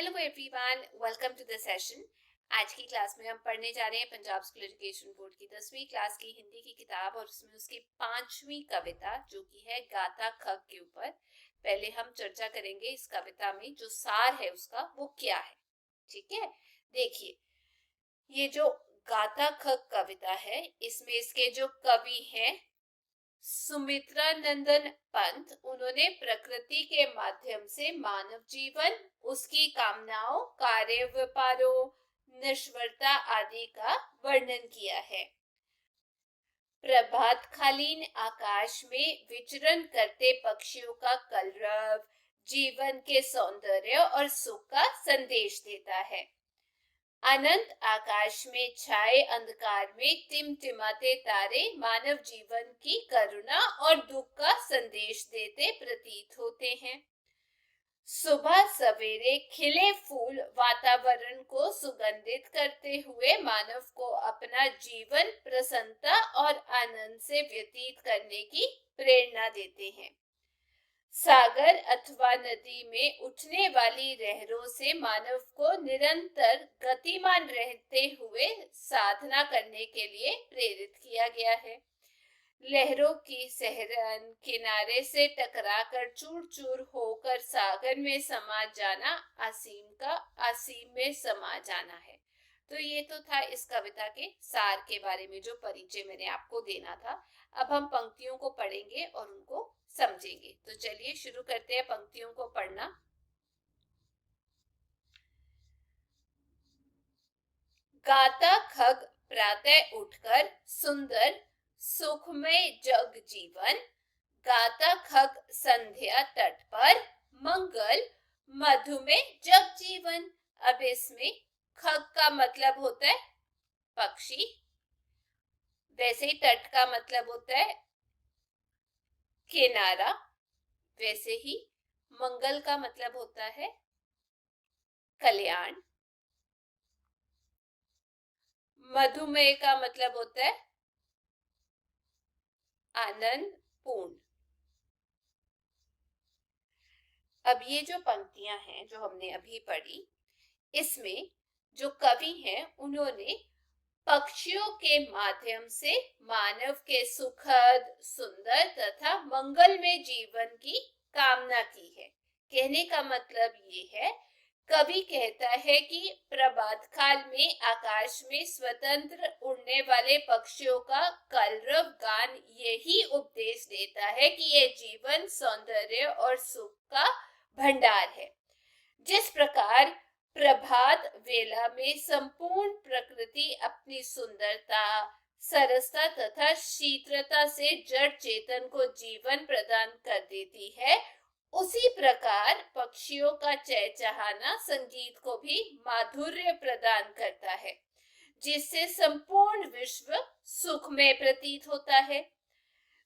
Hello everyone, welcome to the session. आज की class में हम पढ़ने जा रहे हैं पंजाब स्कूल एजुकेशन बोर्ड की 10वीं क्लास की हिंदी की किताब और उसमें उसकी 5वीं कविता जो कि है गाता खग के ऊपर। पहले हम चर्चा करेंगे इस कविता में जो सार है उसका वो क्या है। ठीक है, देखिए ये जो गाता खग कविता है इसमें इसके जो कवि हैं सुमित्रा नंदन पंत, उन्होंने प्रकृति के माध्यम से मानव जीवन, उसकी कामनाओं, कार्य व्यापारों, नश्वरता आदि का वर्णन किया है। प्रभातकालीन आकाश में विचरण करते पक्षियों का कलरव जीवन के सौंदर्य और सुख का संदेश देता है। अनंत आकाश में छाए अंधकार में टिमटिमाते तारे मानव जीवन की करुणा और दुख का संदेश देते प्रतीत होते हैं। सुबह सवेरे खिले फूल वातावरण को सुगंधित करते हुए मानव को अपना जीवन प्रसन्नता और आनंद से व्यतीत करने की प्रेरणा देते हैं। सागर अथवा नदी में उठने वाली लहरों से मानव को निरंतर गतिमान रहते हुए साधना करने के लिए प्रेरित किया गया है। लहरों की सहरन किनारे से टकराकर चूर चूर होकर सागर में समा जाना असीम में समा जाना है। तो ये तो था इस कविता के सार के बारे में जो परिचय मैंने आपको देना था। अब हम पंक्तियों को पढ़ेंगे और उनको समझेंगे। तो चलिए शुरू करते हैं पंक्तियों को पढ़ना। गाता खग प्रातः उठकर सुंदर सुखमय जग जीवन, गाता खग संध्या तट पर मंगल मधुमेह जग जीवन। अब इसमें खग का मतलब होता है पक्षी, वैसे ही तट का मतलब होता है किनारा, वैसे ही मंगल का मतलब होता है कल्याण, मधुमेह का मतलब होता है आनंद पूर्ण। अब ये जो पंक्तियां हैं जो हमने अभी पढ़ी, इसमें जो कवि हैं उन्होंने पक्षियों के माध्यम से मानव के सुखद सुंदर तथा मंगलमय जीवन की कामना की है। कहने का मतलब ये है, कवि कहता है कि प्रभात काल में आकाश में स्वतंत्र उड़ने वाले पक्षियों का कलरव गान यही उपदेश देता है कि ये जीवन सौंदर्य और सुख का भंडार है। जिस प्रकार प्रभात वेला में संपूर्ण प्रकृति अपनी सुंदरता, सरसता तथा शीतलता से जड़ चेतन को जीवन प्रदान कर देती है, उसी प्रकार पक्षियों का चहचहाना संगीत को भी माधुर्य प्रदान करता है, जिससे संपूर्ण विश्व सुखमय प्रतीत होता है।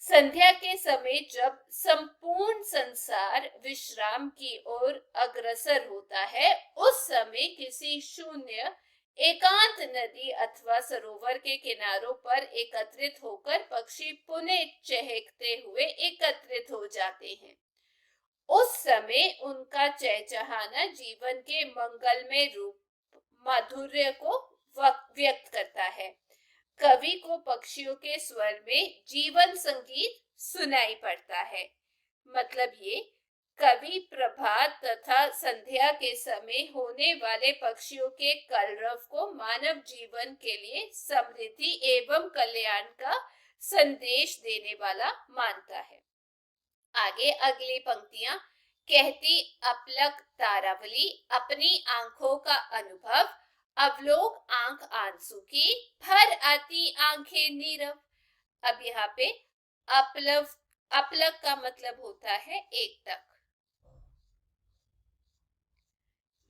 संध्या के समय जब संपूर्ण संसार विश्राम की ओर अग्रसर होता है, उस समय किसी शून्य एकांत नदी अथवा सरोवर के किनारों पर एकत्रित होकर पक्षी पुनः चहकते हुए एकत्रित हो जाते हैं। उस समय उनका चहचहाना जीवन के मंगलमय रूप माधुर्य को व्यक्त करता है। कवि को पक्षियों के स्वर में जीवन संगीत सुनाई पड़ता है। मतलब ये कवि प्रभात तथा संध्या के समय होने वाले पक्षियों के कलरव को मानव जीवन के लिए समृद्धि एवं कल्याण का संदेश देने वाला मानता है। आगे अगली पंक्तियां, कहती अपलक तारावली अपनी आंखों का अनुभव, अवलोक आंख आंसू की भर आती आंखें नीरव। अब यहाँ पे अपलक का मतलब होता है एक तक,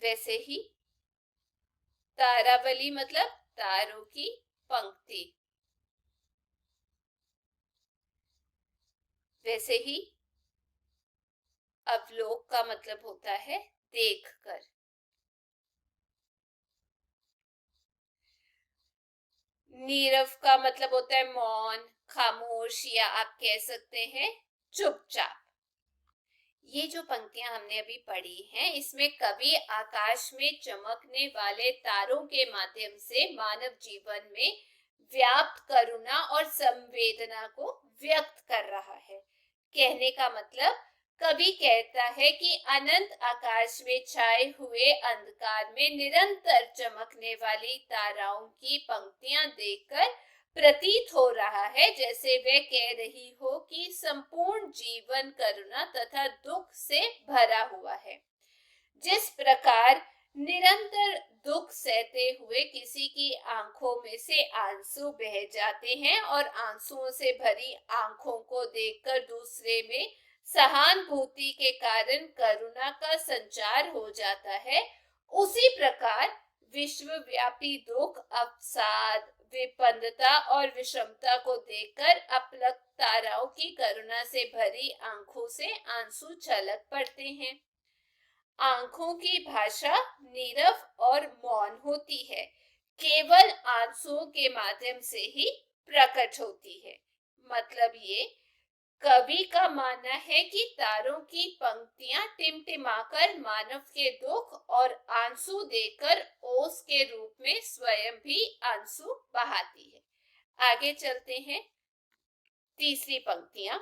वैसे ही तारावली मतलब तारों की पंक्ति, वैसे ही अवलोक का मतलब होता है देखकर। नीरव का मतलब होता है मौन, खामोश, या आप कह सकते हैं चुपचाप। ये जो पंक्तियां हमने अभी पढ़ी हैं, इसमें कवि आकाश में चमकने वाले तारों के माध्यम से मानव जीवन में व्याप्त करुणा और संवेदना को व्यक्त कर रहा है। कहने का मतलब, कवि कहता है कि अनंत आकाश में छाए हुए अंधकार में निरंतर चमकने वाली ताराओं की पंक्तियां देखकर प्रतीत हो रहा है जैसे वे कह रही हो कि संपूर्ण जीवन करुणा तथा दुख से भरा हुआ है। जिस प्रकार निरंतर दुख सहते हुए किसी की आंखों में से आंसू बह जाते हैं और आंसुओं से भरी आंखों को देखकर दूसरे में सहानुभूति के कारण करुणा का संचार हो जाता है, उसी प्रकार विश्वव्यापी दुख, अवसाद, विपन्नता और विषमता को देखकर अपलक ताराओं की करुणा से भरी आंखों से आंसू छलक पड़ते हैं। आंखों की भाषा नीरव और मौन होती है, केवल आंसुओं के माध्यम से ही प्रकट होती है। मतलब ये, कवि का मानना है कि तारों की पंक्तियां टिमटिमाकर मानव के दुख और आंसू देकर ओस के रूप में स्वयं भी आंसू बहाती है। आगे चलते हैं। तीसरी पंक्तियां।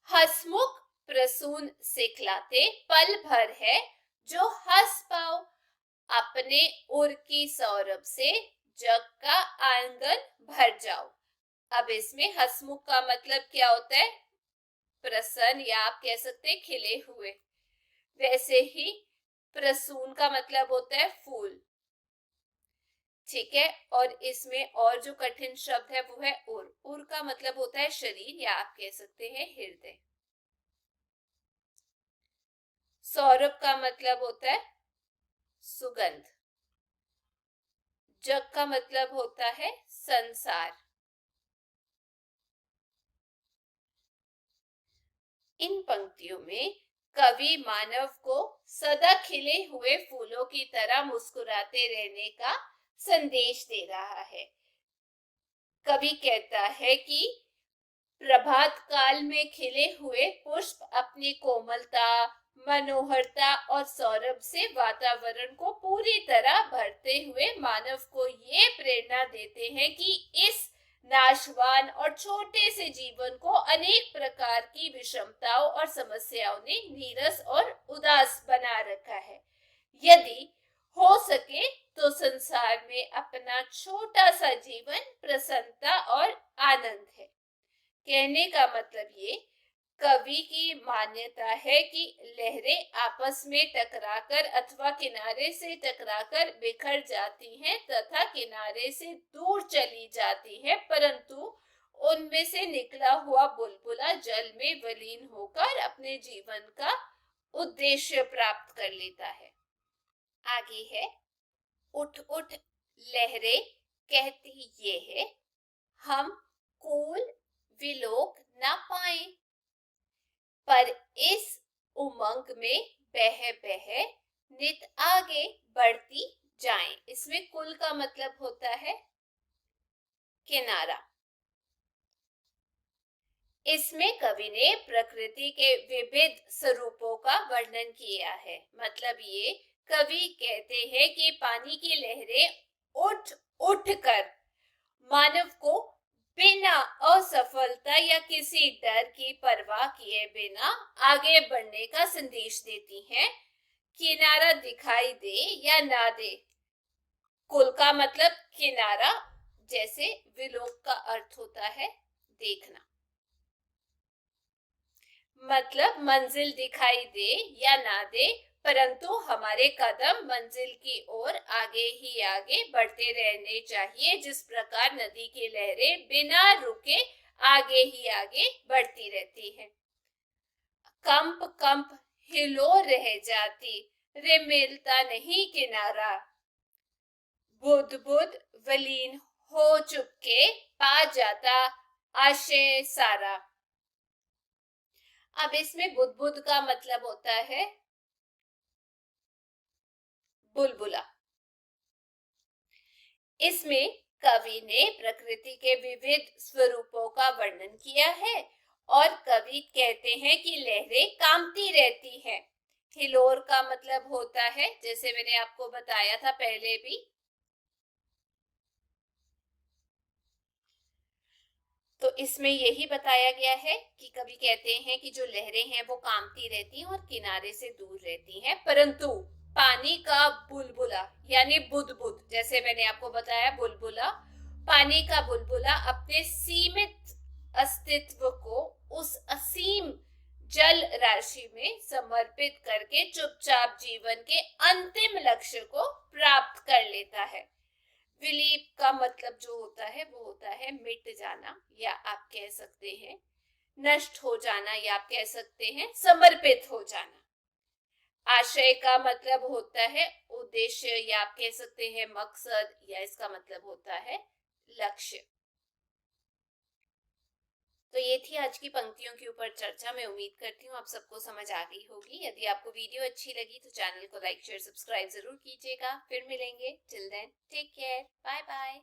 हंसमुख प्रसून सिखलाते पल भर है जो हंस पाओ, अपने उर की सौरभ से जग का आंगन भर जाओ। अब इसमें हंसमुख का मतलब क्या होता है? प्रसन्न, या आप कह सकते हैं खिले हुए। वैसे ही प्रसून का मतलब होता है फूल। ठीक है, और इसमें और जो कठिन शब्द है वो है उर। उर का मतलब होता है शरीर, या आप कह सकते हैं हृदय। सौरभ का मतलब होता है सुगंध। जग का मतलब होता है संसार। इन पंक्तियों में कवि मानव को सदा खिले हुए फूलों की तरह मुस्कुराते रहने का संदेश दे रहा है। कवि कहता है कि प्रभात काल में खिले हुए पुष्प अपनी कोमलता, मनोहरता और सौरभ से वातावरण को पूरी तरह भरते हुए मानव को ये प्रेरणा देते हैं कि इस नाशवान और छोटे से जीवन को अनेक प्रकार की विषमताओं और समस्याओं ने नीरस और उदास बना रखा है। यदि हो सके तो संसार में अपना छोटा सा जीवन प्रसन्नता और आनंद है। कहने का मतलब ये, कवि की मान्यता है कि लहरें आपस में टकराकर अथवा किनारे से टकराकर बिखर जाती हैं तथा किनारे से दूर चली जाती हैं, परंतु उनमें से निकला हुआ बुलबुला जल में विलीन होकर अपने जीवन का उद्देश्य प्राप्त कर लेता है। आगे है, उठ उठ लहरें कहती ये है, हम कूल विलोक ना पाए, पर इस उमंग में बह बह नित आगे बढ़ती जाएं। इसमें कुल का मतलब होता है किनारा। इसमें कवि ने प्रकृति के विविध स्वरूपों का वर्णन किया है। मतलब ये, कवि कहते हैं कि पानी की लहरें उठ उठ कर मानव को बिना असफलता या किसी डर की परवाह किए बिना आगे बढ़ने का संदेश देती हैं। किनारा दिखाई दे या ना दे, कुल का मतलब किनारा, जैसे विलोक का अर्थ होता है देखना। मतलब मंजिल दिखाई दे या ना दे, परंतु हमारे कदम मंजिल की ओर आगे ही आगे बढ़ते रहने चाहिए, जिस प्रकार नदी की लहरें बिना रुके आगे ही आगे बढ़ती रहती हैं। कंप कंप हिलो रह जाती, रे मिलता नहीं किनारा, बुध बुध विलीन हो चुके पा जाता आशय सारा। अब इसमें बुदबुद का मतलब होता है बुलबुला। इसमें कवि ने प्रकृति के विविध स्वरूपों का वर्णन किया है और कवि कहते हैं कि लहरें कांपती रहती हैं। हिलोर का मतलब होता है, जैसे मैंने आपको बताया था पहले भी, तो इसमें यही बताया गया है कि कवि कहते हैं कि जो लहरें हैं वो कांपती रहती हैं और किनारे से दूर रहती हैं, परंतु पानी का बुलबुला यानी बुदबुद, जैसे मैंने आपको बताया बुलबुला, पानी का बुलबुला अपने सीमित अस्तित्व को उस असीम जल राशि में समर्पित करके चुपचाप जीवन के अंतिम लक्ष्य को प्राप्त कर लेता है। विलीप का मतलब जो होता है वो होता है मिट जाना, या आप कह सकते हैं नष्ट हो जाना, या आप कह सकते हैं समर्पित हो जाना। आशय का मतलब होता है उद्देश्य, या आप कह सकते हैं मकसद, या इसका मतलब होता है लक्ष्य। तो ये थी आज की पंक्तियों के ऊपर चर्चा। मैं उम्मीद करती हूँ आप सबको समझ आ गई होगी। यदि आपको वीडियो अच्छी लगी तो चैनल को लाइक शेयर सब्सक्राइब जरूर कीजिएगा। फिर मिलेंगे। Till then take care, bye bye.